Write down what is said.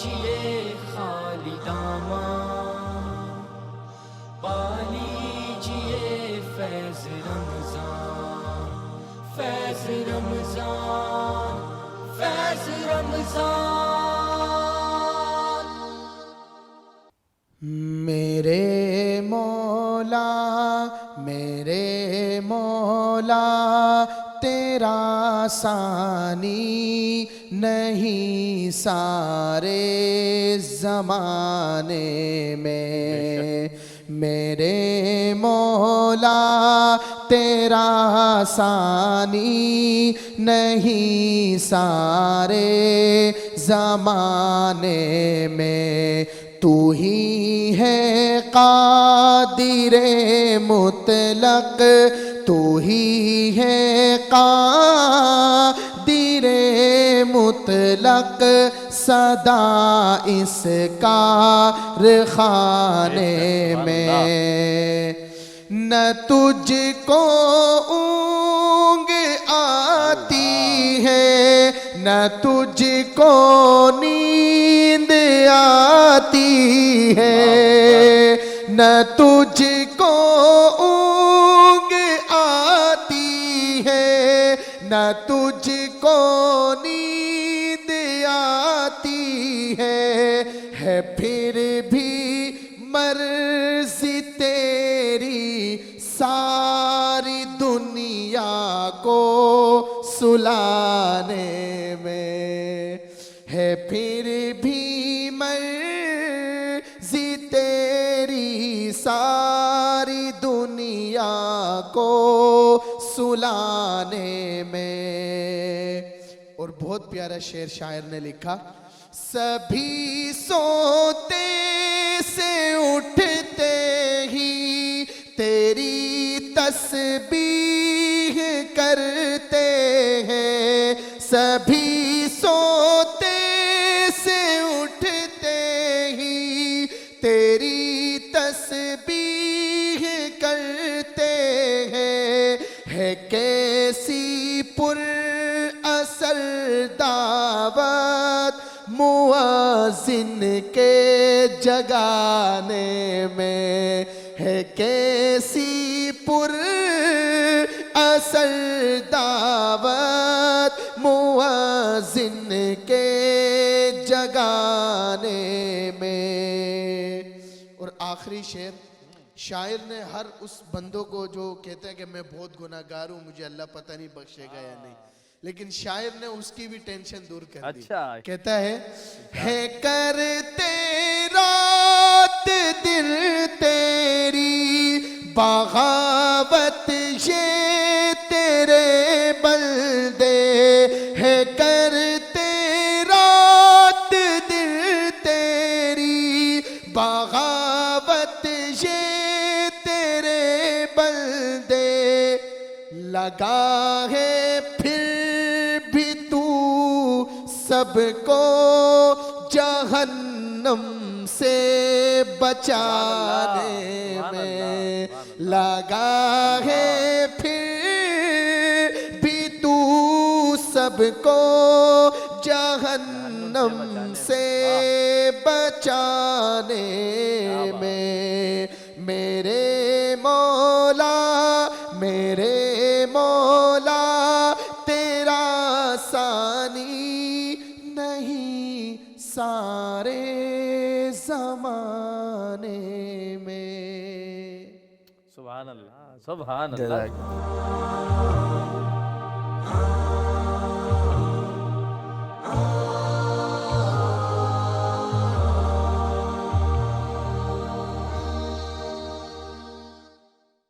लीजिए खाली दामन, पा लीजिए फैज़ रमज़ान, फैज़ रमज़ान, फैज़ रमज़ान। मेरे मौला, मेरे मौला, तेरा सानी नहीं सारे ज़माने में। मेरे मौला, तेरा सानी नहीं सारे ज़माने में। तू ही है कादिरे मुतलक, तू ही है कादिरे मुतलक, सदा इस कारखाने में। न तुझको ऊँग आती है, न तुझको नींद आती है, न तुझको ऊँग आती है, न तुझको नींद आती है फिर भी मर्ज़ी तेरी सारी दुनिया को सुलाने में। है फिर भी मर्ज़ी तेरी सारी दुनिया को सुलाने में। और बहुत प्यारा शेर शायर ने लिखा, सभी सोते से उठते ही तेरी तस्बीह करते हैं। सभी सोते से उठते ही तेरी तस्बीह करते हैं। है कैसी पुर असर दावत मुअज़्ज़िन के जगाने में। है कैसी पुर असर दावत मुअज़्ज़िन के जगाने में। और आखिरी शेर, शायर ने हर उस बंदों को जो कहता है कि मैं बहुत गुनाहगार हूँ, मुझे अल्लाह पता नहीं बख्शेगा या नहीं, लेकिन शायर ने उसकी भी टेंशन दूर कर दी। अच्छा। कहता है करते रात दिन तेरी बगावत ये तेरे बंदे। है करते रात दिन तेरी बगावत ये तेरे बंदे। लगा है फिर भी तू सबको जहन्नम से बचाने में। लगा है फिर भी तू सबको जहन्नम से बचाने में। मेरे मौला, मेरे मौला, तेरा सानी नहीं सारे ज़माने में। सुभान अल्लाह, सुभान अल्लाह।